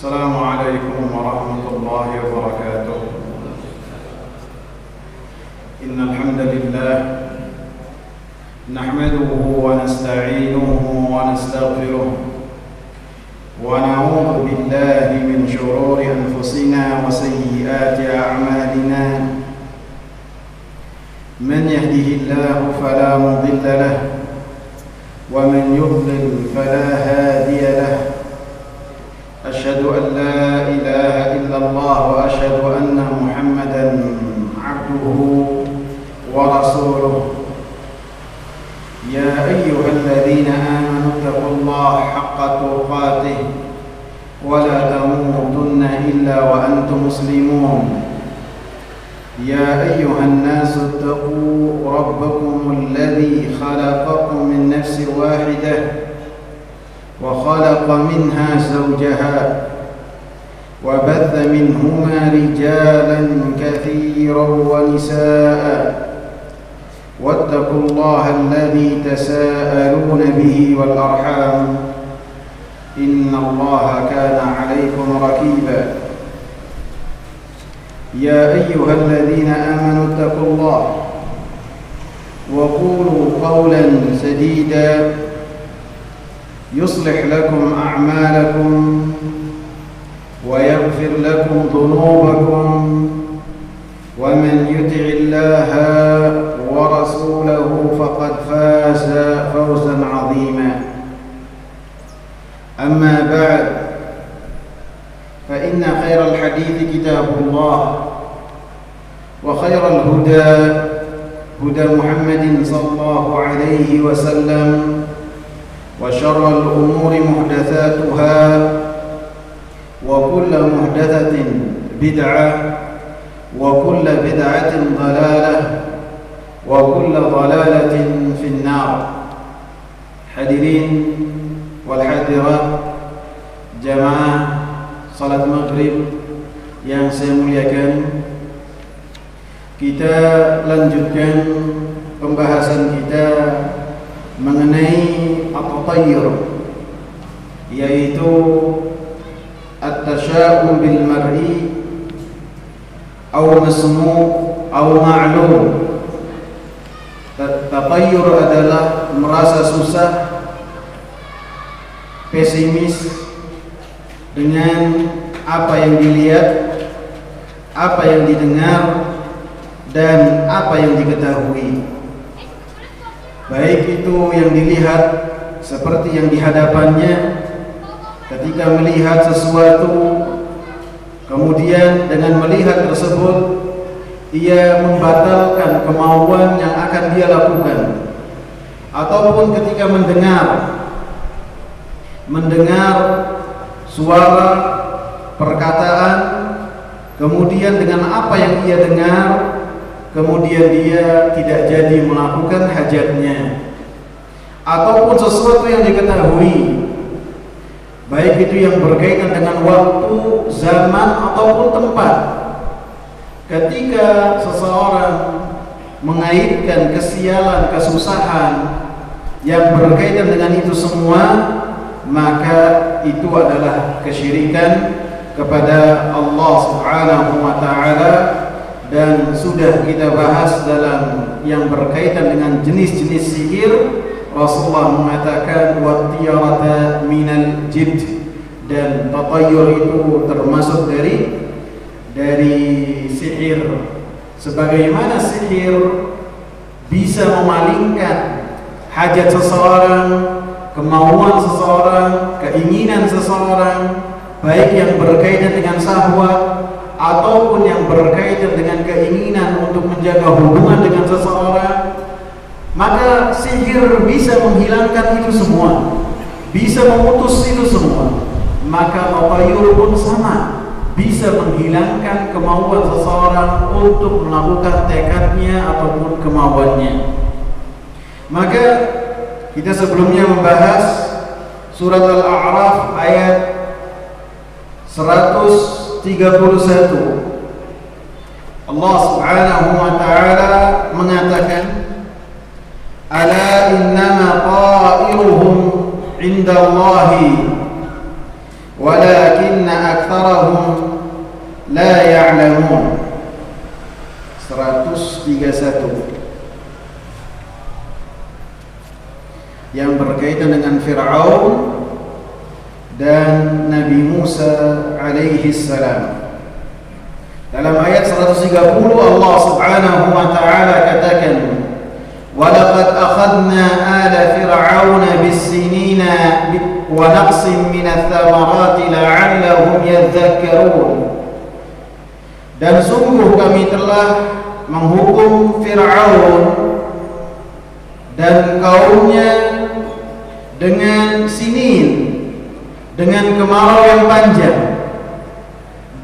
السلام عليكم ورحمة الله وبركاته. إن الحمد لله نحمده ونستعينه ونستغفره ونعوذ بالله من شرور أنفسنا وسيئات أعمالنا. من يهده الله فلا مضل له ومن يضلل فلا هادي له. أشهد أن لا إله إلا الله وأشهد أن محمدا عبده ورسوله. يا أيها الذين آمنوا اتقوا الله حق تقاته ولا تموتن إلا وأنتم مسلمون. يا أيها الناس اتقوا ربكم الذي خلقكم من نفس واحدة وخلق منها زوجها وبث منهما رجالا كثيرا ونساء واتقوا الله الذي تساءلون به والأرحام إن الله كان عليكم رقيبا. يا أيها الذين آمنوا اتقوا الله وقولوا قولا سديدا يصلح لكم أعمالكم ويغفر لكم ذنوبكم ومن يطع الله ورسوله فقد فاز فوزا عظيما. أما بعد فإن خير الحديث كتاب الله وخير الهدى هدى محمد صلى الله عليه وسلم وشر الأمور محدثاتها وكل محدثة بدعة وكل بدعة ضلالة وكل ضلالة في النار. Hadirin wal hadirat jamaah salat maghrib yang saya muliakan, kita lanjutkan pembahasan kita mengenai at-tatayyur, yaitu at-tasya'um bil mar'i aw masmu' aw ma'lum. Tatayyur adalah merasa susah, pesimis dengan apa yang dilihat, apa yang didengar, dan apa yang diketahui. Baik itu yang dilihat seperti yang di hadapannya ketika melihat sesuatu, kemudian dengan melihat tersebut ia membatalkan kemauan yang akan dia lakukan, ataupun ketika mendengar suara, perkataan, kemudian dengan apa yang ia dengar kemudian dia tidak jadi melakukan hajatnya, ataupun sesuatu yang diketahui, baik itu yang berkaitan dengan waktu, zaman, ataupun tempat. Ketika seseorang mengaitkan kesialan, kesusahan yang berkaitan dengan itu semua, maka itu adalah kesyirikan kepada Allah Subhanahu wa ta'ala. Dan sudah kita bahas dalam yang berkaitan dengan jenis-jenis sihir. Rasulullah mengatakan wattiyarata minal jidd, dan tatayyur itu termasuk dari sihir. Sebagaimana sihir bisa memalingkan hajat seseorang, kemauan seseorang, keinginan seseorang, baik yang berkaitan dengan syahwat ataupun yang berkaitan dengan keinginan untuk menjaga hubungan dengan seseorang, maka sihir bisa menghilangkan itu semua, bisa memutus itu semua. Maka tatayyur pun sama, bisa menghilangkan kemauan seseorang untuk melakukan tekadnya ataupun kemauannya. Maka kita sebelumnya membahas surat Al-A'raf ayat 131. Allah Subhanahu wa ta'ala mengatakan, ala innama ta'iruhum indallahi walakinna aktsarahum la ya'lamun. 131 yang berkaitan dengan Fir'aun dan Nabi Musa alaihi salam. Dalam ayat 130 Allah Subhanahu wa taala katakan, "Wa laqad akhadna ala fir'auna bis-sinina wa naqsin minats thamarati la'allahum yadhakkarun." Dan sungguh kami telah menghukum Fir'aun dan kaumnya dengan sinin, dengan kemarau yang panjang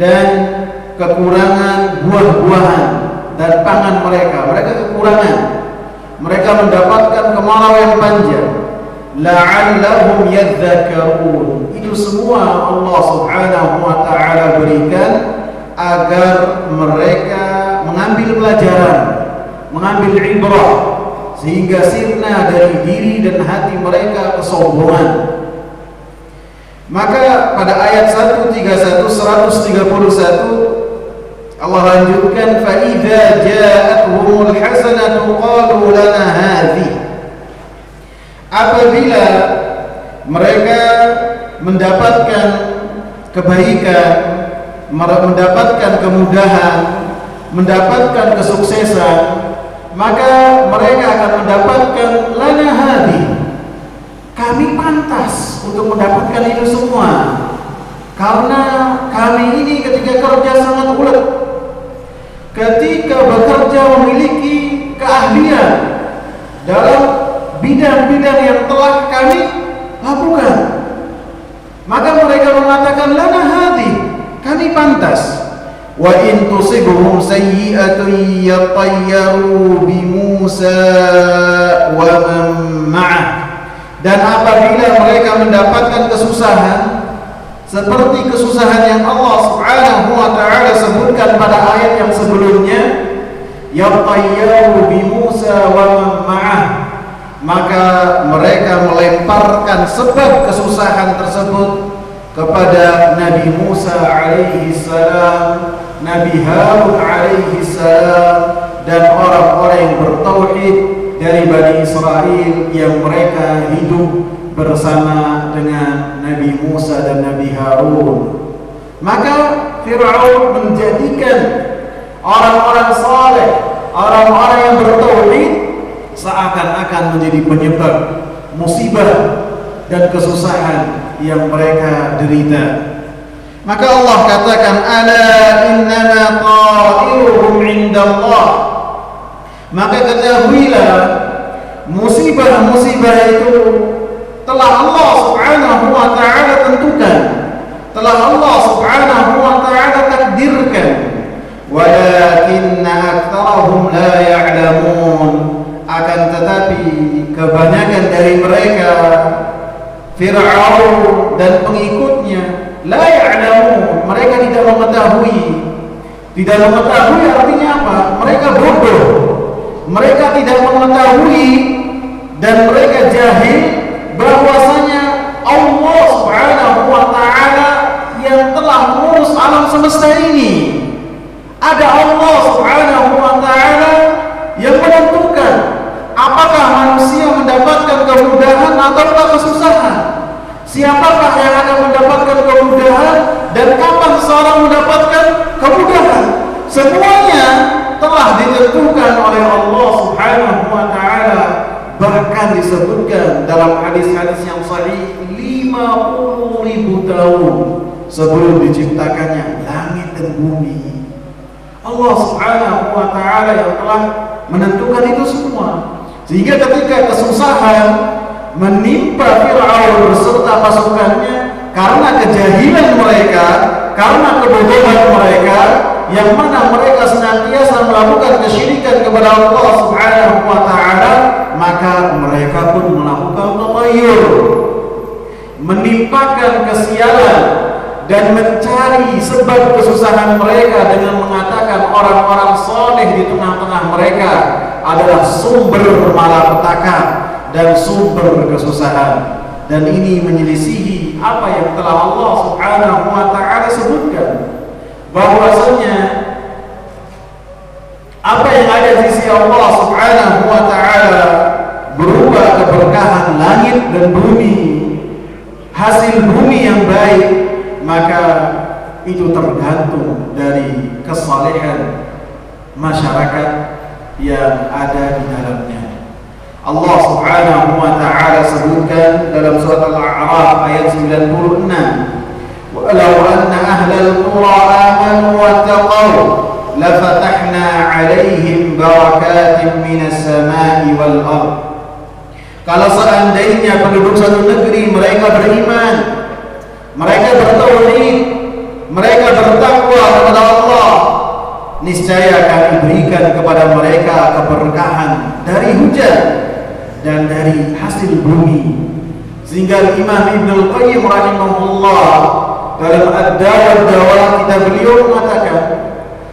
dan kekurangan buah-buahan dan pangan mereka. Mereka kekurangan. Mereka mendapatkan kemarau yang panjang. La'allahum yadhakkarun. Itu semua Allah Subhanahu wa taala berikan agar mereka mengambil pelajaran, mengambil ibrah, sehingga sirna dari diri dan hati mereka kesombongan. Maka pada ayat 131 Allah lanjutkan, fa idza ja'atuhumul hasanatu qalu lana hadhi. Apabila mereka mendapatkan kebaikan, mendapatkan kemudahan, mendapatkan kesuksesan, maka mereka akan mendapatkan lana hadhi. Kami pantas untuk mendapatkan itu semua karena kami ini ketika kerja sangat ulet, ketika bekerja memiliki keahlian dalam bidang-bidang yang telah kami lakukan. Maka mereka mengatakan lana hadhi, kami pantas. Wa in tusibhum sayyi'atun yatayyaru bi Musa wa man ma'ah. Dan apabila mereka mendapatkan kesusahan seperti kesusahan yang Allah Subhanahu wa taala sebutkan pada ayat yang sebelumnya, yatayyaru bi Musa wa man ma'ah, maka mereka melemparkan sebab kesusahan tersebut kepada Nabi Musa alaihi salam, Nabi Harun alaihi salam, dan orang-orang yang bertauhid dari Bani Israel yang mereka hidup bersama dengan Nabi Musa dan Nabi Harun. Maka Fir'aun menjadikan orang-orang saleh, orang-orang yang bertauhid seakan-akan menjadi penyebab musibah dan kesusahan yang mereka derita. Maka Allah katakan, ala innama ta'iruhum indallah. Maka ketahuilah, musibah-musibah itu telah Allah Subhanahu wa taala tentukan, telah Allah Subhanahu wa taala takdirkan. Walakinna aktsarahum la ya'lamun. Akan tetapi kebanyakan dari mereka, Fir'aun dan pengikutnya, la ya'lamun, mereka tidak mengetahui. Tidak mengetahui artinya apa? Mereka bodoh. Mereka tidak mengetahui dan mereka jahil bahwasanya Allah Subhanahu wa taala yang telah mengurus alam semesta ini. Ada Allah Subhanahu wa taala yang menentukan apakah manusia mendapatkan kemudahan ataukah kesusahan. Siapakah yang akan mendapatkan kemudahan dan kapan seorang mendapatkan kemudahan? Semuanya telah ditentukan oleh Allah Subhanahu wa taala. Bahkan disebutkan dalam hadis-hadis yang sahih 50.000 tahun sebelum diciptakannya langit dan bumi. Allah Subhanahu wa taala yang telah menentukan itu semua. Sehingga ketika kesusahan menimpa Fir'aun beserta pasukannya karena kejahilan mereka, karena kebodohan mereka, yang mana mereka senantiasa melakukan kesyirikan kepada Allah Subhanahu wa taala, maka mereka pun melakukan tatayyur, menimpakan kesialan dan mencari sebab kesusahan mereka dengan mengatakan orang-orang saleh di tengah-tengah mereka adalah sumber malapetaka dan sumber kesusahan. Dan ini menyelisihi apa yang telah Allah Subhanahu wa taala bahwasanya apa yang ada di sisi Allah Subhanahu wa taala berupa keberkahan langit dan bumi, hasil bumi yang baik, maka itu tergantung dari kesalehan masyarakat yang ada di dalamnya. Allah Subhanahu wa taala sebutkan dalam surat Al-A'raf ayat 96, "Walau anna ahlal qura amanu wattaqaw lafatahna 'alaihim barakatin minas sama'i wal ardh." Kalau seandainya penduduk satu negeri mereka beriman, mereka bertauhid, mereka bertakwa kepada Allah, niscaya kami berikan kepada mereka keberkahan dari hujan dan dari hasil bumi. Sehingga Imam Ibnul Qayyim rahimahullah dalam Ad-Dawa Dawa kitab beliau mengatakan,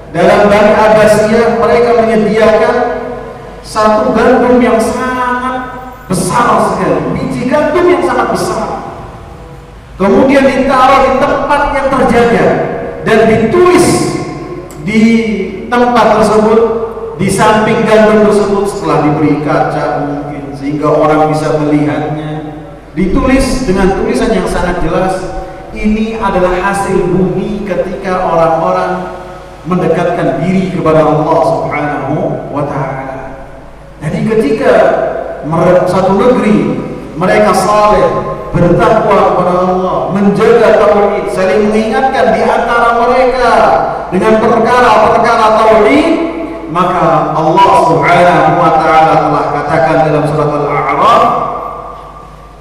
dalam Bani Abbasiyah mereka menyediakan satu gandum yang sangat besar sekali, biji gandum yang sangat besar, kemudian ditaruh di tempat yang terjaga dan ditulis di tempat tersebut, di samping gandum tersebut, setelah diberi kaca mungkin sehingga orang bisa melihatnya, ditulis dengan tulisan yang sangat jelas, ini adalah hasil bumi ketika orang-orang mendekatkan diri kepada Allah Subhanahu wa taala. Jadi ketika satu negeri mereka saleh, bertakwa kepada Allah, menjaga tauhid, saling mengingatkan di antara mereka dengan perkara-perkara tauhid, maka Allah Subhanahu wa taala telah katakan dalam surat Al-A'raf,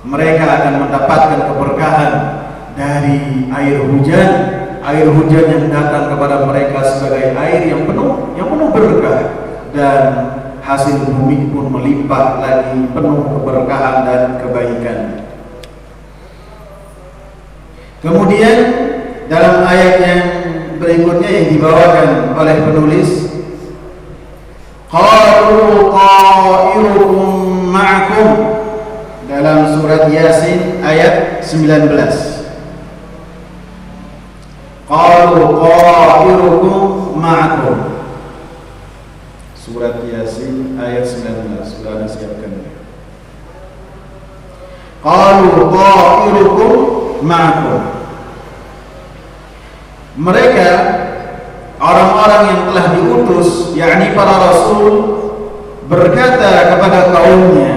mereka akan mendapatkan keberkahan dari air hujan yang datang kepada mereka sebagai air yang penuh berkah, dan hasil bumi pun melimpah lagi penuh keberkahan dan kebaikan. Kemudian dalam ayat yang berikutnya yang dibawakan oleh penulis, qalu ta'irukum ma'akum, dalam surat Yasin ayat 19. Qalu ta'irukum ma'akum, surat Yasin ayat 19, sudah disiapkan. Qalu ta'irukum ma'akum, mereka orang-orang yang telah diutus, yakni para rasul, berkata kepada kaumnya,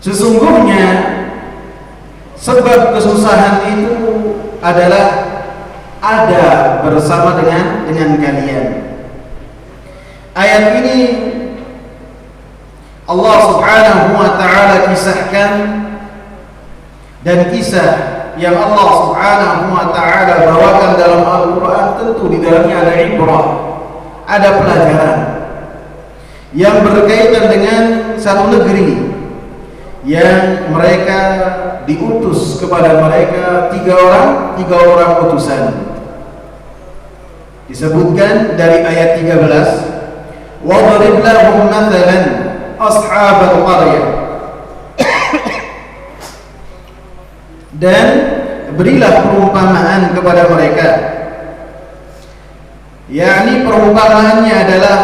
sesungguhnya sebab kesusahan itu adalah ada bersama dengan kalian. Ayat ini Allah Subhanahu wa taala kisahkan, dan kisah yang Allah Subhanahu wa taala bawakan dalam Al-Qur'an tentu di dalamnya ada ibrah, ada pelajaran yang berkaitan dengan satu negeri yang mereka diutus kepada mereka tiga orang utusan. Disebutkan dari ayat 13, "Wadrib lahum mathalan ashabal qaryah," dan berilah perumpamaan kepada mereka, yakni perumpamaannya adalah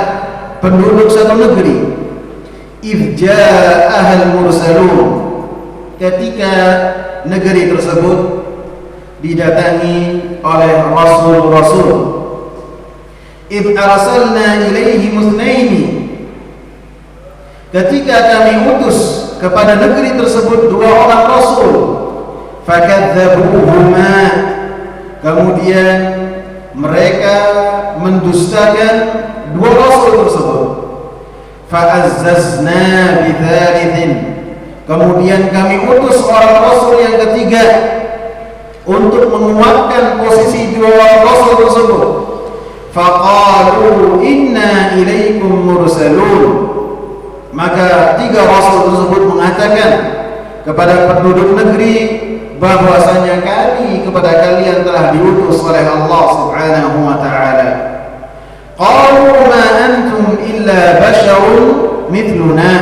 penduduk satu negeri. Idh ja'ahal mursalun, ketika negeri tersebut didatangi oleh rasul-rasul. Idh arsalna ilaihi musnaini, ketika kami utus kepada negeri tersebut dua orang rasul. Fakadzabuhuma, kemudian mereka mendustakan dua rasul tersebut. Fa'azzazna bitsalitsin, kemudian kami utus orang rasul yang ketiga untuk menguatkan posisi dua rasul tersebut. Faqalu inna ilaikum mursalun, maka tiga rasul tersebut mengatakan kepada penduduk negeri bahwasanya kami kepada kalian telah diutus oleh Allah Subhanahu wa taala. Qalu ma antum illa basharun mithluna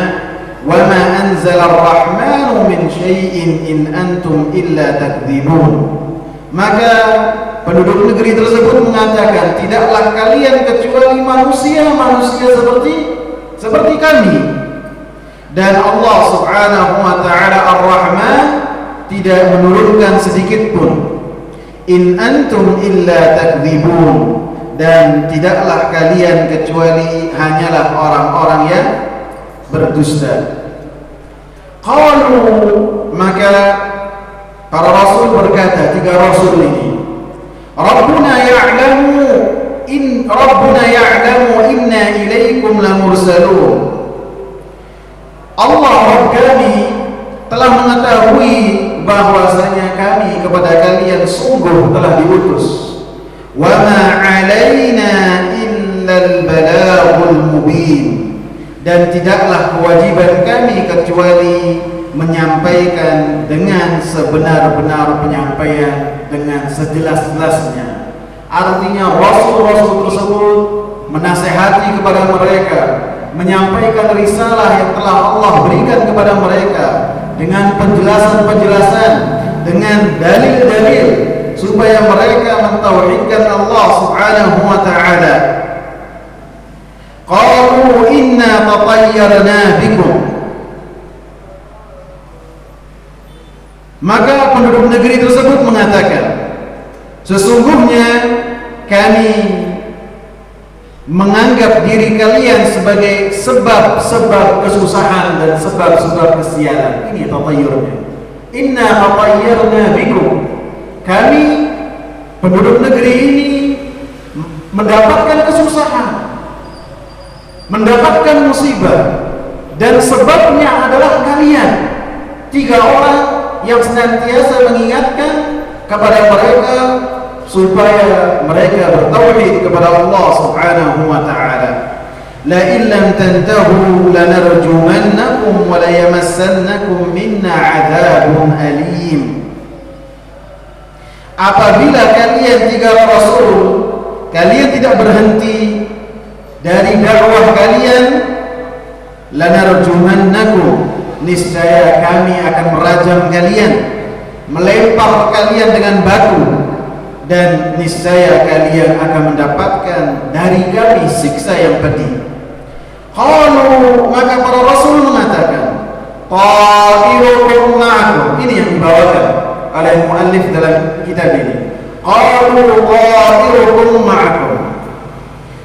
wa ma anzala ar-rahmanu min syai'in in antum illa takdzibun. Maka penduduk negeri tersebut mengatakan, tidaklah kalian kecuali manusia seperti kami. Dan Allah Subhanahu wa ta'ala Ar-Rahman tidak menurunkan sedikit pun, in antum illa takdzibun, dan tidaklah kalian kecuali hanyalah orang-orang yang berdusta. Qalu, maka para rasul berkata, 3 rasul ini, Rabbuna ya'lamu inna ilaikum lamursalun. Allah Rabb kami telah mengetahui bahwasanya kami kepada kalian sungguh telah diutus. Wa ma 'alaina illal balaghul mubin, dan tidaklah kewajiban kami kecuali menyampaikan dengan sebenar-benar penyampaian, dengan sejelas-jelasnya. Artinya rasul-rasul tersebut menasihati kepada mereka, menyampaikan risalah yang telah Allah berikan kepada mereka dengan penjelasan-penjelasan, dengan dalil-dalil, supaya mereka mentauhidkan Allah Subhanahu wa ta'ala. Qalu inna tatayyarna bikum, maka penduduk negeri tersebut mengatakan, sesungguhnya kami menganggap diri kalian sebagai sebab-sebab kesusahan dan sebab-sebab kesialan. Ini tatayyurnya. Inna tatayyarna bikum, kami penduduk negeri ini mendapatkan kesusahan, mendapatkan musibah, dan sebabnya adalah kalian. 3 orang yang senantiasa mengingatkan kepada mereka supaya mereka bertauhid kepada Allah Subhanahu wa ta'ala. La illam tantahu lanarjumannakum wa la yamassannakum minna 'adzabun alim. Apabila kalian 3 rasul, kalian tidak berhenti dari dakwah kalian, lanarjumannakum, niscaya kami akan merajam kalian, melempar kalian dengan batu, dan niscaya kalian akan mendapatkan dari kami siksa yang pedih. Qalu, maka para rasul mengatakan, ta'irukum ma'akum. Ini yang dibawakan oleh muallif dalam kitab ini. Qalu ta'irukum ma'akum,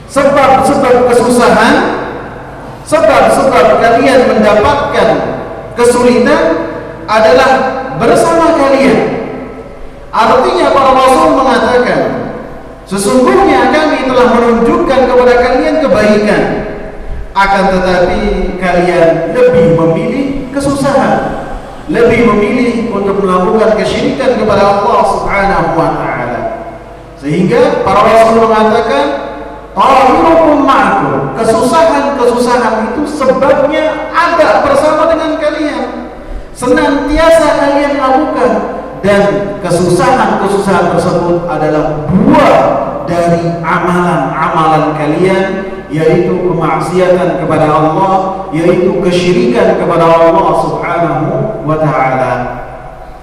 sebab-sebab kesusahan, sebab-sebab kalian mendapatkan kesulitan adalah bersama kalian. Artinya para rasul mengatakan, sesungguhnya kami telah menunjukkan kepada kalian kebaikan, akan tetapi kalian lebih memilih kesusahan, lebih memilih untuk melakukan kesyirikan kepada Allah Subhanahu wa ta'ala. Sehingga para rasul mengatakan, ta'irukum ma'akum, kesusahan-kesusahan itu sebabnya ada bersama dengan kalian, senantiasa kalian lakukan, dan kesusahan-kesusahan tersebut adalah buah dari amalan-amalan kalian, yaitu kemaksiatan kepada Allah, yaitu kesyirikan kepada Allah Subhanahu wa ta'ala.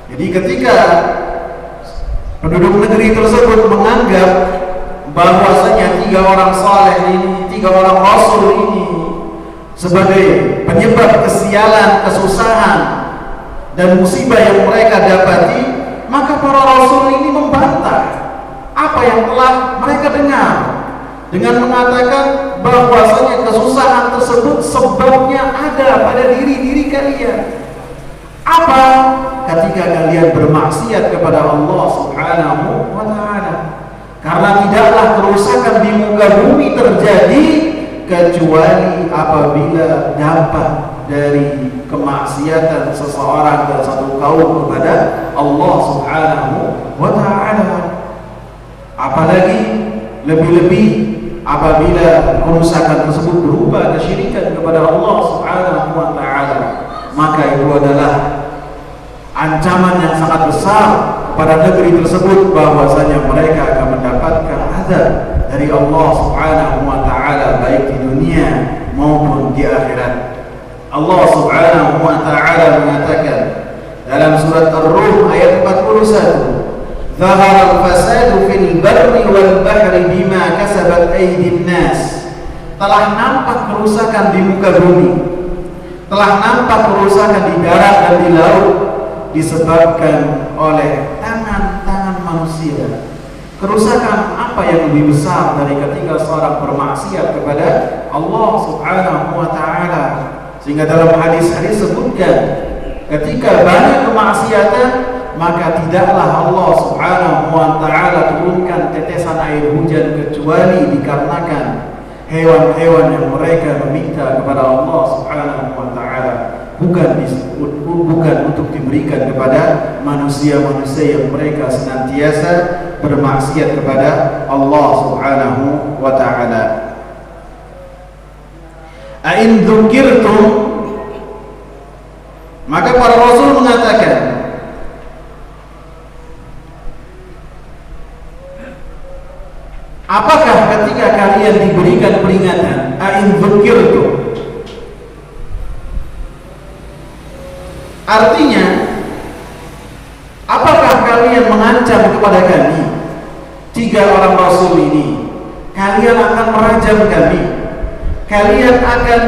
Jadi ketika penduduk negeri tersebut menganggap bahwasanya 3 orang saleh ini, 3 orang rasul ini sebagai penyebab kesialan, kesusahan, dan musibah yang mereka dapati, maka para rasul ini membantah apa yang telah mereka dengar dengan mengatakan bahwasanya kesusahan tersebut sebabnya ada pada diri-diri kalian. Apa? Ketika kalian bermaksiat kepada Allah Subhanahu wa ta'ala. Karena tidaklah kerusakan di muka bumi terjadi kecuali apabila dampak dari kemaksiatan seseorang dan satu kaum kepada Allah Subhanahu wa ta'ala. Apalagi lebih-lebih apabila kerusakan tersebut berupa kesyirikan kepada Allah Subhanahu wa ta'ala, maka itu adalah ancaman yang sangat besar pada negeri tersebut, bahwasanya mereka akan mendapatkan azab dari Allah Subhanahu wa ta'ala baik di dunia maupun di akhirat. Allah Subhanahu wa ta'ala mengatakan dalam surat Ar-Rum ayat 41, Zahara al-fasadu fil barri wal bahri bima kasabat aydin nas. Telah nampak kerusakan di muka bumi, telah nampak kerusakan di darat dan di laut, disebabkan oleh tangan-tangan manusia. Kerusakan apa yang lebih besar dari ketika seorang bermaksiat kepada Allah Subhanahu wa ta'ala? Sehingga dalam hadis-hadis sebutkan, ketika banyak kemaksiatan, maka tidaklah Allah Subhanahu wa ta'ala turunkan tetesan air hujan kecuali dikarenakan hewan-hewan yang mereka meminta kepada Allah Subhanahu wa ta'ala, bukan untuk diberikan kepada manusia-manusia yang mereka senantiasa bermaksiat kepada Allah Subhanahu wa ta'ala. A'in dzukirtum, maka para rasul mengatakan, apakah ketika kalian diberikan peringatan, a'in dzukirtum, artinya apakah kalian mengancam kepada kami, tiga orang rasul ini, kalian akan merajam kami, kalian akan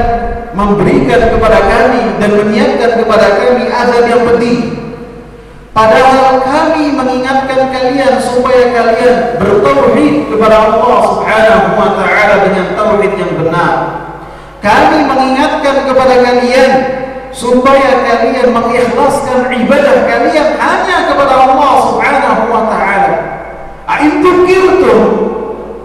memberikan kepada kami dan menyiapkan kepada kami azab yang pedih, padahal kami mengingatkan kalian supaya kalian bertauhid kepada Allah Subhanahu wa ta'ala dengan tauhid yang benar. Kami mengingatkan kepada kalian supaya kalian mengikhlaskan ibadah kalian hanya kepada Allah Subhanahu wa ta'ala. A'intukirtum,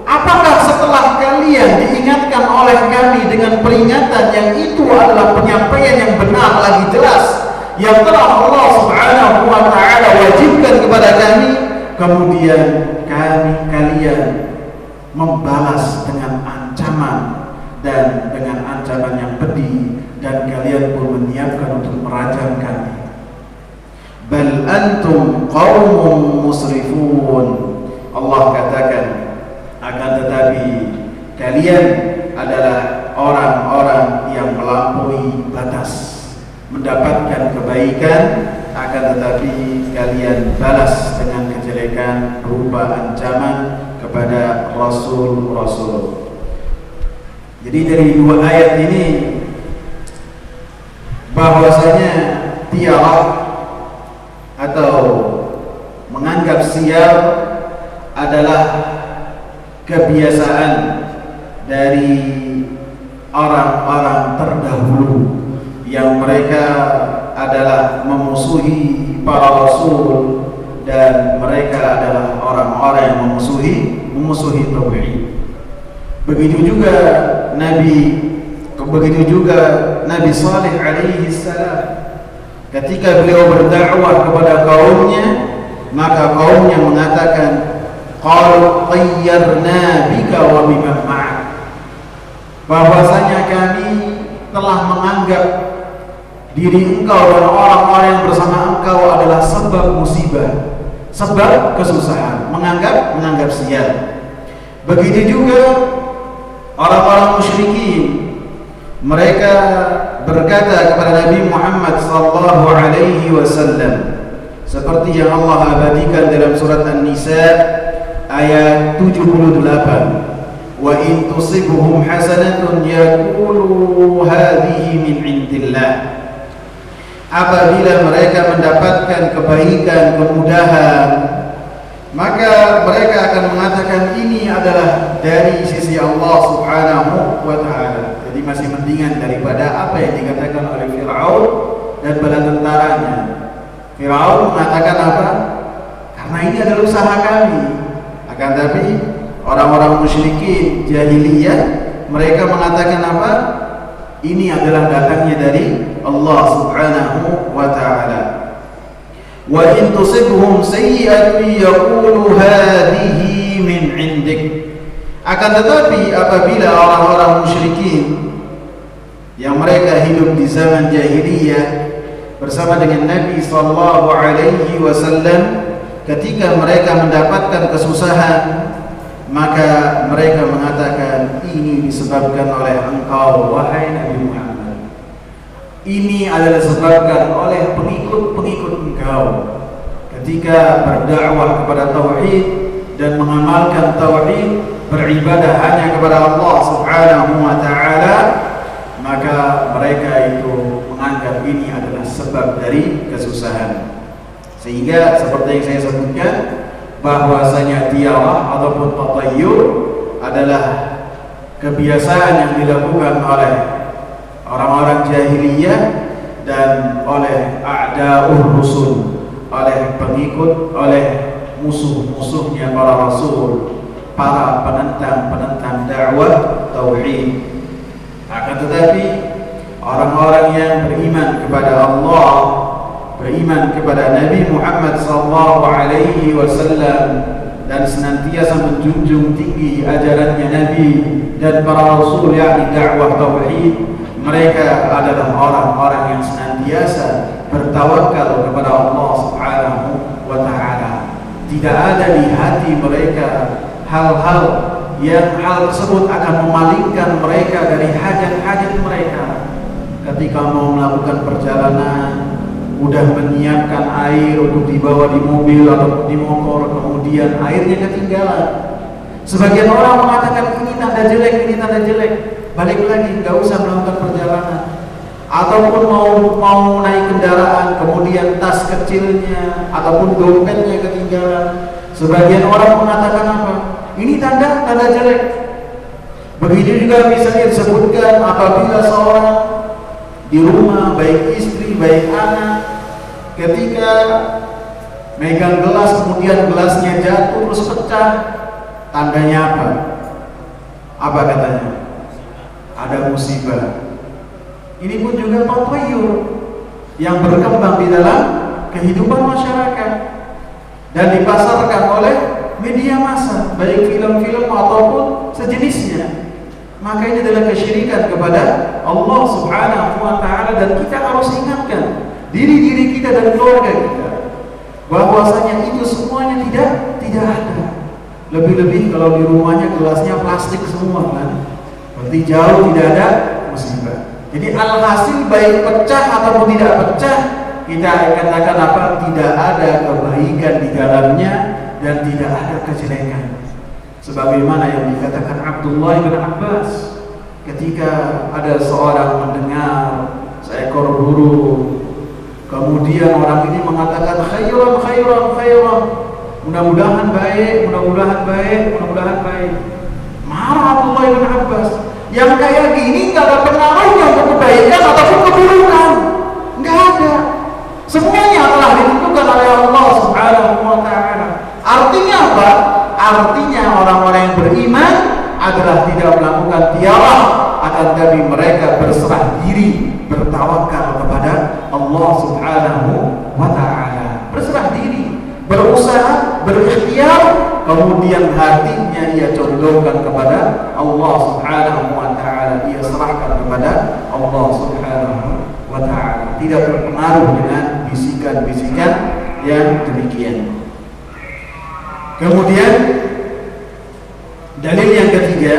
apakah setelah kalian diingatkan oleh kami dengan peringatan yang itu adalah penyampaian yang benar lagi jelas yang telah Allah Subhanahu wa ta'ala wajibkan kepada kami, kemudian kalian membalas dengan ancaman dan dengan ancaman yang pedih, dan kalian pun menyiapkan untuk merajam kami. Bal antum qaumun musrifun, Allah katakan, akan tetapi kalian adalah orang-orang yang melampaui batas mendapatkan kebaikan, akan tetapi kalian balas dengan kejelekan berupa ancaman kepada rasul-rasul. Jadi dari dua ayat ini bahwasanya tiarah atau menganggap sial adalah kebiasaan dari orang-orang terdahulu yang mereka adalah memusuhi para rasul, dan mereka adalah orang-orang yang memusuhi tauhid. Begitu juga Nabi Saleh alaihi salam, ketika beliau berdakwah kepada kaumnya, maka kaumnya mengatakan, qalu tayyarna bika wa biman ma'ak, bahwasanya kami telah menganggap diri engkau dan orang-orang yang bersama engkau adalah sebab musibah, sebab kesusahan, menganggap sial. Begitu juga orang-orang musyrikin, mereka berkata kepada Nabi Muhammad sallallahu alaihi wasallam seperti yang Allah abadikan dalam surat An-Nisa ayat 78, wa in tusibhum hasanatun yaqulu hadhihi min indillah. Apabila mereka mendapatkan kebaikan, kemudahan, maka mereka akan mengatakan ini adalah dari sisi Allah Subhanahu wa ta'ala. Jadi masih mendingan daripada apa yang dikatakan oleh Fir'aun dan bala tentaranya. Fir'aun mengatakan apa? Karena ini adalah usaha kami. Akan tapi orang-orang musyrikin jahiliyah, mereka mengatakan apa? Ini adalah datangnya dari Allah Subhanahu wa ta'ala. Wa in tusibhum sayyi'atun yaqulu hadhihi min 'indik. Akan tetapi apabila orang-orang musyrikin yang mereka hidup di zaman jahiliyah bersama dengan Nabi sallallahu alaihi wasallam, ketika mereka mendapatkan kesusahan, maka mereka mengatakan ini disebabkan oleh engkau wahai Nabi Muhammad, ini adalah disebabkan oleh pengikut-pengikut engkau. ketika berdakwah kepada tauhid dan mengamalkan tauhid, beribadah hanya kepada Allah Subhanahu wa taala, maka mereka itu menganggap ini adalah sebab dari kesusahan. Sehingga seperti yang saya sebutkan, bahwasanya tiarah ataupun tatayyur adalah kebiasaan yang dilakukan oleh orang-orang jahiliyah dan oleh a'da'ur rusul, oleh pengikut, oleh musuh-musuhnya para rasul, para penentang dakwah tauhid. Akan tetapi orang-orang yang beriman kepada Allah, beriman kepada Nabi Muhammad SAW dan senantiasa menjunjung tinggi ajarannya Nabi dan para rasul, yakni dakwah tauhid, mereka adalah orang-orang yang senantiasa bertawakal kepada Allah Subhanahu wa taala. Tidak ada di hati mereka hal-hal yang hal tersebut akan memalingkan mereka dari hajat-hajat mereka. Ketika mau melakukan perjalanan, udah menyiapkan air untuk dibawa di mobil atau di motor, kemudian airnya ketinggalan. Sebagian orang mengatakan ini tanda jelek, ini tanda jelek, balik lagi, nggak usah melakukan perjalanan. Ataupun mau naik kendaraan, kemudian tas kecilnya ataupun dompetnya ketinggalan. Sebagian orang mengatakan apa? Ini tanda jelek. Begitu juga misalnya disebutkan apabila seorang di rumah, baik istri, baik anak, ketika megang gelas kemudian gelasnya jatuh terus pecah, tandanya apa? Apa katanya? Ada musibah. Ini pun juga tatayyur yang berkembang di dalam kehidupan masyarakat dan dipasarkan oleh media massa, baik film-film ataupun sejenisnya. Maka ini adalah kesyirikan kepada Allah Subhanahu wa taala, dan kita harus ingatkan diri kita dan keluarga kita bahwasanya itu semuanya tidak ada. Lebih-lebih kalau di rumahnya gelasnya plastik semua kan, berarti jauh tidak ada musibah. Jadi alhasil baik pecah ataupun tidak pecah, kita katakan apa? Tidak ada kebaikan di dalamnya dan tidak ada kejelekan. Sebagaimana yang dikatakan Abdullah bin Abbas ketika ada seorang mendengar seekor burung, kemudian orang ini mengatakan khairan, mudah-mudahan baik. Marah Abdullah bin Abbas, yang kayak gini nggak ada pengaruhnya untuk kebaikan ataupun keburukan, nggak ada. Semuanya telah ditentukan oleh Allah Subhanahu wa taala. Artinya apa? Artinya orang-orang yang beriman adalah tidak melakukan tiarah, akan tapi mereka berserah diri, bertawakal kepada Allah Subhanahu wa taala. Berserah diri, berusaha, berikhtiar, kemudian hatinya ia condongkan kepada Allah Subhanahu wa taala, ia serahkan kepada Allah Subhanahu wa taala. Tidak berpengaruh dengan bisikan-bisikan yang demikian. Kemudian dalil yang ketiga,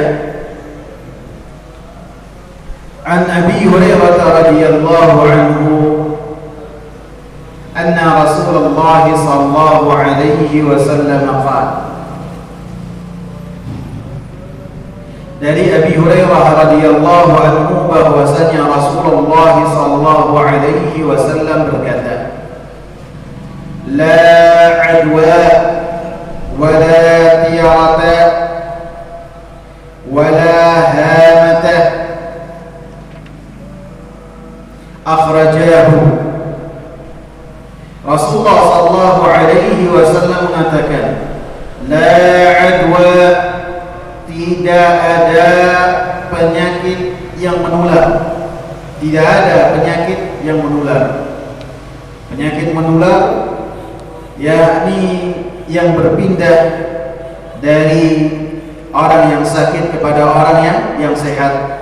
an Abi Hurairah radhiyallahu anhu anna Rasulullah sallallahu alaihi wasallam qala, dari Abi Hurairah radhiyallahu anhu bahwasanya Rasulullah sallallahu alaihi wasallam berkata, la adwa wala tiyarata wala hamata, akhrajahu. Rasulullah sallallahu alaihi wasallam mengatakan, la adwa, tidak ada penyakit yang menular. Tidak ada penyakit yang menular. Penyakit menular yakni yang berpindah dari orang yang sakit kepada orang yang sehat.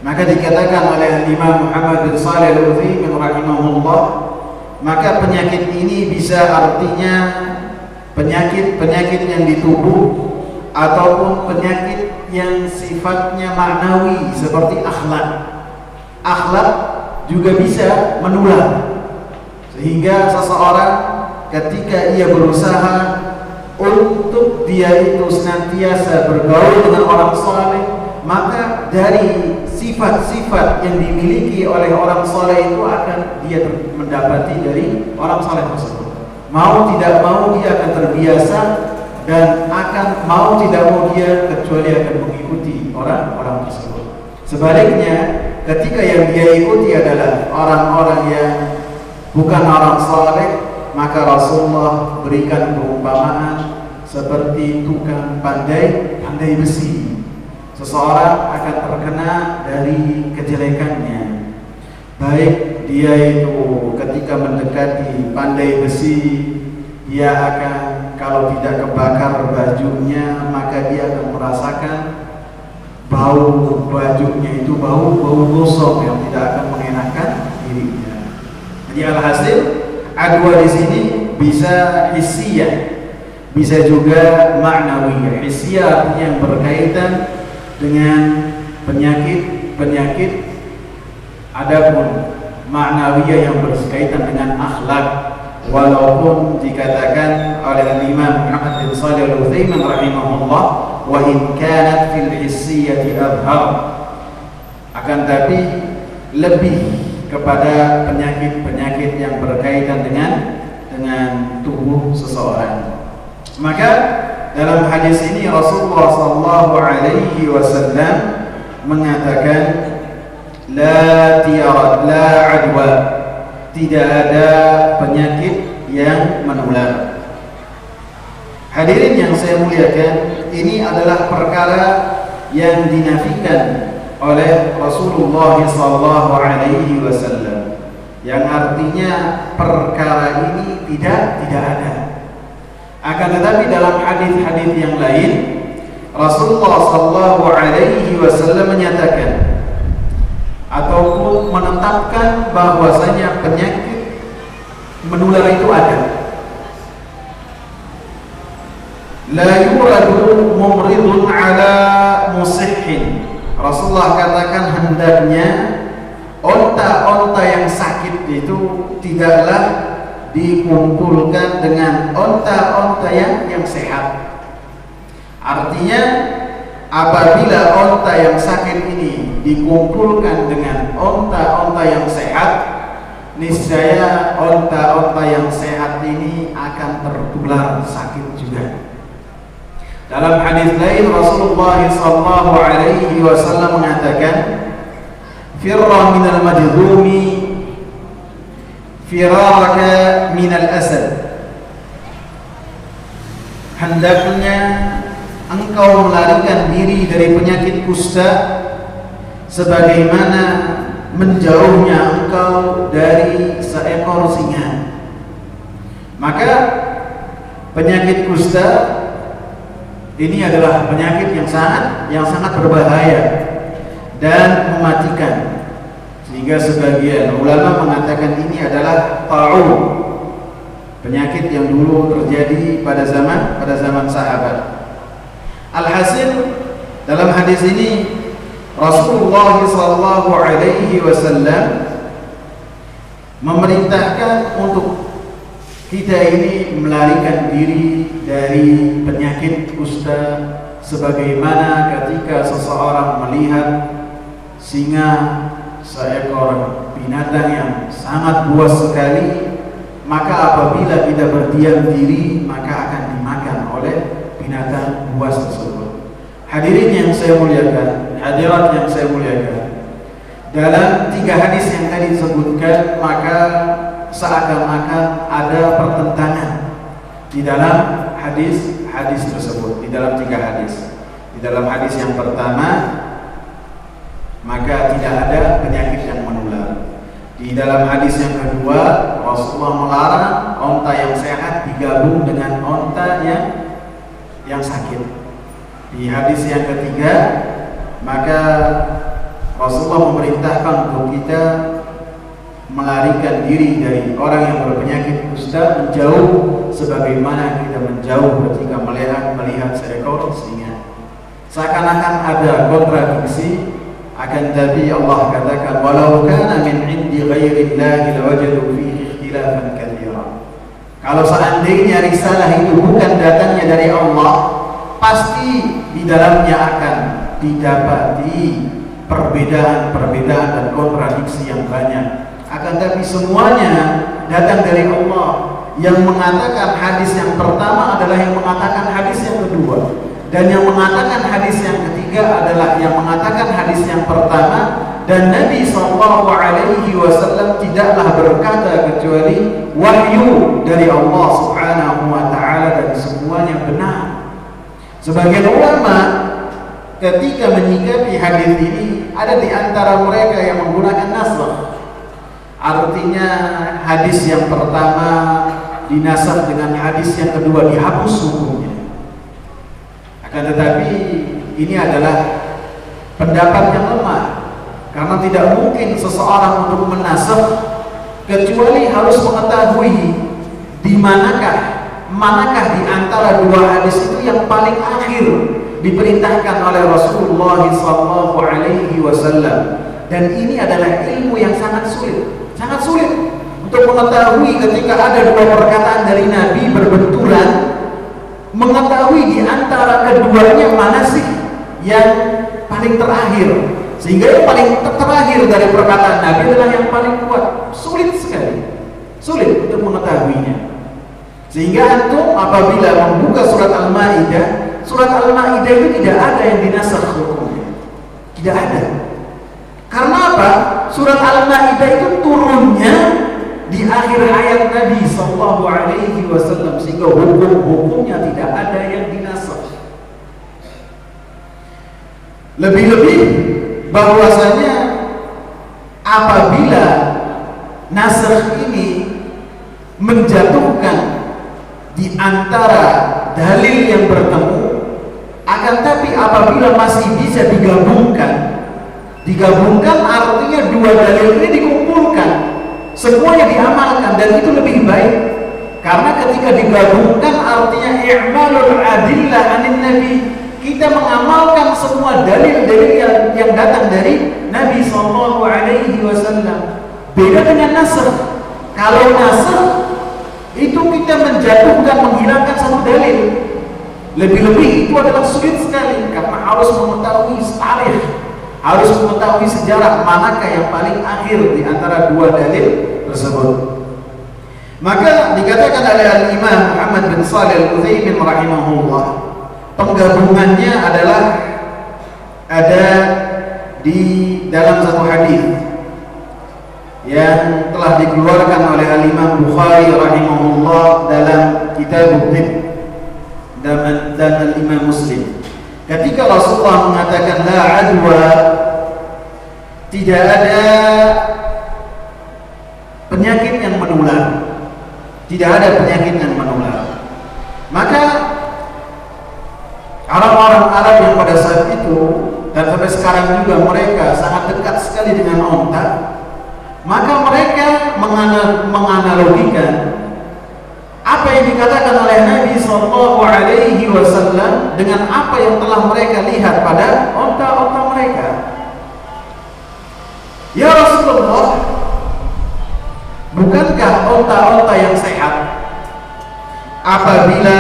Maka dikatakan oleh Imam Muhammad bin Shalih Al-Utsaimin rahimahullah, maka penyakit ini bisa artinya penyakit yang di tubuh ataupun penyakit yang sifatnya maknawi seperti akhlak. Akhlak juga bisa menular, sehingga seseorang ketika ia berusaha untuk dia itu senantiasa bergaul dengan orang saleh, maka dari sifat-sifat yang dimiliki oleh orang saleh itu akan dia mendapati dari orang saleh tersebut. Mau tidak mau dia akan terbiasa, dan akan mau tidak mau dia kecuali akan mengikuti orang-orang tersebut. Sebaliknya, ketika yang dia ikuti adalah orang-orang yang bukan orang saleh, maka Rasulullah berikan perumpamaan seperti tukang pandai besi. Seseorang akan terkena dari kejelekannya, baik dia itu ketika mendekati pandai besi, dia akan, kalau tidak kebakar bajunya, maka dia akan merasakan bau bajunya itu bau gosok yang tidak akan mengenakan dirinya. Jadi alhasil adwa di sini bisa hissiyah, bisa juga ma'nawiyah. Hissiyah artinya yang berkaitan dengan penyakit, adapun ma'nawiyah yang berkaitan dengan akhlak. Walaupun dikatakan oleh Imam Muhammad bin Shalih Al-Utsaimin rahimahullah, wa in kanat fil hissiyati adhar, akan tapi lebih kepada penyakit-penyakit yang berkaitan dengan tubuh seseorang. Maka dalam hadis ini Rasulullah sallallahu alaihi wasallam mengatakan la adwa, tidak ada penyakit yang menular. Hadirin yang saya muliakan, ini adalah perkara yang dinafikan oleh Rasulullah sallallahu alaihi wasallam, yang artinya perkara ini tidak ada. Akan tetapi dalam hadis-hadis yang lain Rasulullah sallallahu alaihi wasallam menyatakan ataupun menetapkan bahwasanya penyakit menular itu ada. La yuradu mumridun ala musihhin. Rasulullah katakan hendaknya onta-onta yang sakit itu tidaklah dikumpulkan dengan onta-onta yang sehat. Artinya apabila onta yang sakit ini dikumpulkan dengan onta-onta yang sehat, niscaya onta-onta yang sehat ini akan tertular sakit juga. Dalam hadis lain Rasulullah sallallahu alaihi wasallam mengatakan, firra minal majdhumi firaraka minal asad. Hendaknya engkau melarikan diri dari penyakit kusta sebagaimana menjauhnya engkau dari seekor singa. Maka penyakit kusta ini adalah penyakit yang sangat berbahaya dan mematikan, sehingga sebagian ulama mengatakan ini adalah ta'un, penyakit yang dulu terjadi pada zaman sahabat. Alhasil dalam hadis ini Rasulullah sallallahu alaihi wasallam memerintahkan untuk kita ini melarikan diri dari penyakit kusta, sebagaimana ketika seseorang melihat singa, seekor binatang yang sangat buas sekali, maka apabila kita berdiam diri maka akan dimakan oleh binatang buas tersebut. Hadirin yang saya muliakan, hadirat yang saya muliakan, dalam 3 hadis yang tadi disebutkan, maka seakan-akan ada pertentangan di dalam hadis tersebut, di dalam 3 hadis. Di dalam hadis yang pertama, maka tidak ada penyakit yang menular. Di dalam hadis yang kedua, Rasulullah melarang onta yang sehat digabung dengan onta yang sakit. Di hadis yang ketiga, maka Rasulullah memerintahkan untuk kita melarikan diri dari orang yang berpenyakit kusta, menjauh sebagaimana kita menjauh ketika melihat seekor singa. Seakan-akan ada kontradiksi, akan tapi Allah katakan walau kana min indi ghairi llahi lawajadu fihi ikhtilafan katsira. Kalau seandainya risalah itu bukan datangnya dari Allah, pasti di dalamnya akan didapati perbedaan-perbedaan dan kontradiksi yang banyak. Akan tapi semuanya datang dari Allah. Yang mengatakan hadis yang pertama adalah yang mengatakan hadis yang kedua, dan yang mengatakan hadis yang ketiga adalah yang mengatakan hadis yang pertama. Dan Nabi SAW tidaklah berkata kecuali wahyu dari Allah Subhanahu wa Ta'ala, dan semuanya benar. Sebagian ulama ketika menyikapi hadis ini, ada di antara mereka yang menggunakan nasakh, artinya hadis yang pertama dinasakh dengan hadis yang kedua, dihapus hukumnya. Akan tetapi ini adalah pendapat yang lemah, karena tidak mungkin seseorang untuk menasakh kecuali harus mengetahui di manakah di antara dua hadis itu yang paling akhir diperintahkan oleh Rasulullah SAW. Dan ini adalah ilmu yang sangat sulit untuk mengetahui ketika ada dua perkataan dari Nabi berbenturan, mengetahui di antara keduanya mana sih yang paling terakhir, sehingga yang paling terakhir dari perkataan Nabi adalah yang paling kuat. Sulit sekali, sulit untuk mengetahuinya. Sehingga antum apabila membuka surat Al-Maidah itu tidak ada yang dinasakh hukumnya, tidak ada. Karena apa? Surat Al-Maidah itu turunnya di akhir hayat Nabi SAW, sehingga hukum-hukumnya tidak ada yang dinasakh. Lebih-lebih bahwasanya apabila nasakh ini menjatuhkan di antara dalil yang bertemu, akan tapi apabila masih bisa digabungkan artinya dua dalil ini dikumpulkan, semuanya diamalkan, dan itu lebih baik. Karena ketika digabungkan artinya i'malul adillah anin nabi, kita mengamalkan semua dalil-dalil yang datang dari Nabi SAW. Beda dengan nasakh. Kalau nasakh itu kita menjatuhkan, menghilangkan satu dalil. Lebih-lebih itu adalah sulit sekali, karena harus mengetahui tarikh, harus mengetahui sejarah manakah yang paling akhir di antara dua dalil tersebut. Maka dikatakan oleh Al-Imam Muhammad bin Shalih Al-Utsaimin rahimahullah, penggabungannya adalah ada di dalam satu hadis yang telah dikeluarkan oleh Al-Imam Bukhari rahimahullah dalam Kitabut Tibb dan Al-Imam Muslim. Ketika Rasulullah mengatakan la adwa, tidak ada penyakit yang menular, tidak ada penyakit yang menular, maka orang-orang Arab yang pada saat itu dan sampai sekarang juga mereka sangat dekat sekali dengan onta, maka mereka menganalogikan apa yang dikatakan oleh Nabi SAW dengan apa yang telah mereka lihat pada onta-onta mereka. Ya Rasulullah, bukankah onta-onta yang sehat apabila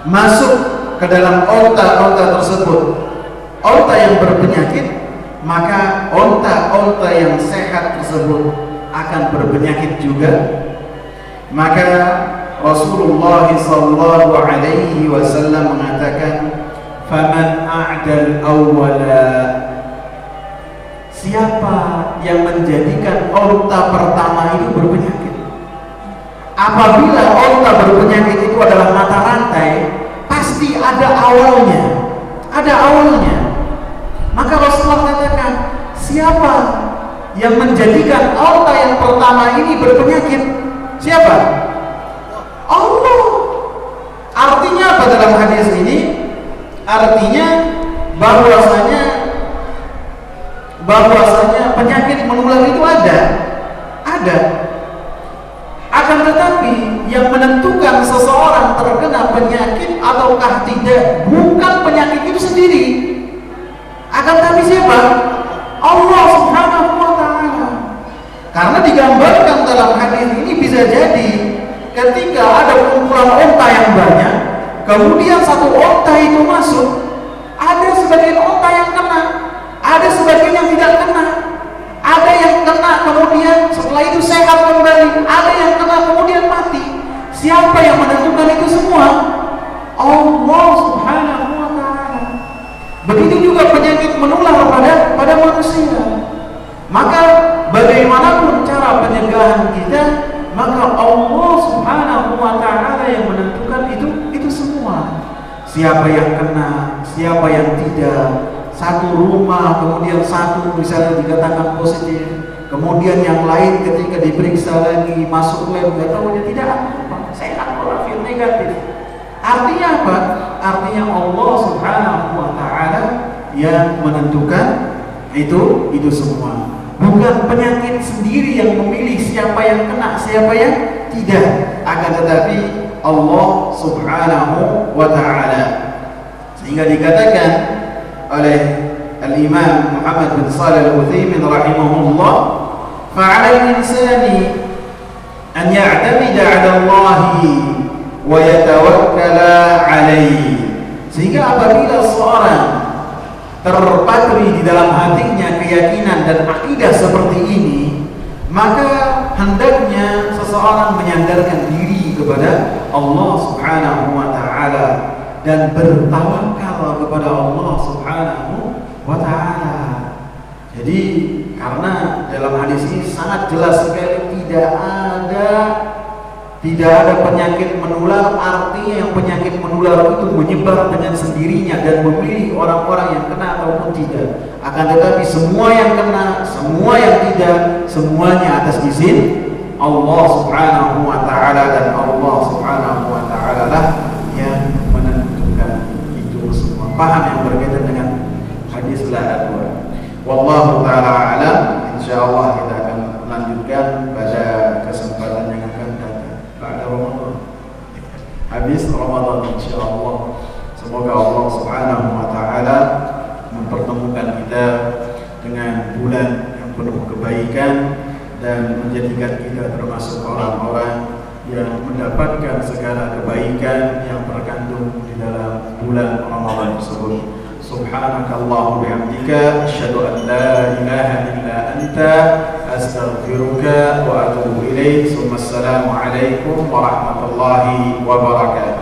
masuk ke dalam onta-onta tersebut onta yang berpenyakit, maka onta-onta yang sehat tersebut akan berpenyakit juga? Maka Rasulullah SAW mengatakan, faman a'dal awwala, siapa yang menjadikan onta pertama itu berpenyakit? Apabila onta berpenyakit itu adalah mata rantai, pasti ada awalnya, ada awalnya. Maka Rasulullah katakan, siapa yang menjadikan onta yang pertama ini berpenyakit? Siapa? Allah. Artinya apa dalam hadis ini? Artinya bahwasanya penyakit menular itu ada. Akan tetapi yang menentukan seseorang terkena penyakit ataukah tidak bukan penyakit itu sendiri. Akan tetapi siapa? Allah Subhanahu wa Ta'ala. Karena digambarkan dalam hadis ini bisa jadi ketika ada kumpulan onta yang banyak, kemudian satu onta itu masuk, ada sebagian onta yang kena, ada sebagian yang tidak kena, ada yang kena kemudian setelah itu sehat kembali, ada yang kena kemudian mati. Siapa yang menentukan itu semua? Allah Subhanahu wa ta'ala. Begitu juga penyakit menular pada manusia. Maka bagaimanapun cara pencegahan kita, maka Allah Subhanahu wa ta'ala yang menentukan itu semua. Siapa yang kena, siapa yang tidak. Satu rumah kemudian satu misalnya dikatakan positif, kemudian yang lain ketika diperiksa lagi masuk lab nggak tahu dia tidak apa, sehat walafiat negatif. Artinya apa? Artinya Allah Subhanahu wa ta'ala yang menentukan itu semua. Bukan penyakit sendiri yang memilih siapa yang kena, siapa yang tidak, akan tetapi Allah Subhanahu wa ta'ala. Sehingga dikatakan oleh Al-Imam Muhammad bin Shalih Al-Utsaimin rahimahullah, fa'ala al-insani an ya'tamida 'ala Allah wa yatawakkala 'alaihi. Sehingga apabila seorang terpatri di dalam hatinya keyakinan dan akidah seperti ini, maka hendaknya seseorang menyandarkan diri kepada Allah Subhanahu wa ta'ala dan bertawakal kepada Allah Subhanahu wa ta'ala. Jadi karena dalam hadis ini sangat jelas sekali tidak ada penyakit menular, artinya yang penyakit menular itu menyebar dengan sendirinya dan memilih orang-orang yang kena ataupun tidak. Akan tetapi semua yang kena, semua yang tidak, semuanya atas izin Allah Subhanahu wa ta'ala, dan Allah Subhanahu wa ta'ala lah yang menentukan itu semua. Paham yang berkaitan dengan hadis la adwa. Wallahu ta'ala alam. Insyaallah kita akan lanjutkan pada kesempatan yang akan datang pada Ramadan. Habis Ramadan insyaallah. Semoga Allah Subhanahu wa ta'ala mempertemukan kita dengan bulan yang penuh kebaikan dan menjadikan kita termasuk orang-orang yang mendapatkan segala kebaikan yang terkandung di dalam bulan Ramadan tersebut. Subhanakallahumma bihamdika asyhadu an la ilaha illa anta astaghfiruka wa atubu ilaik. Assalamu alaikum warahmatullahi wabarakatuh.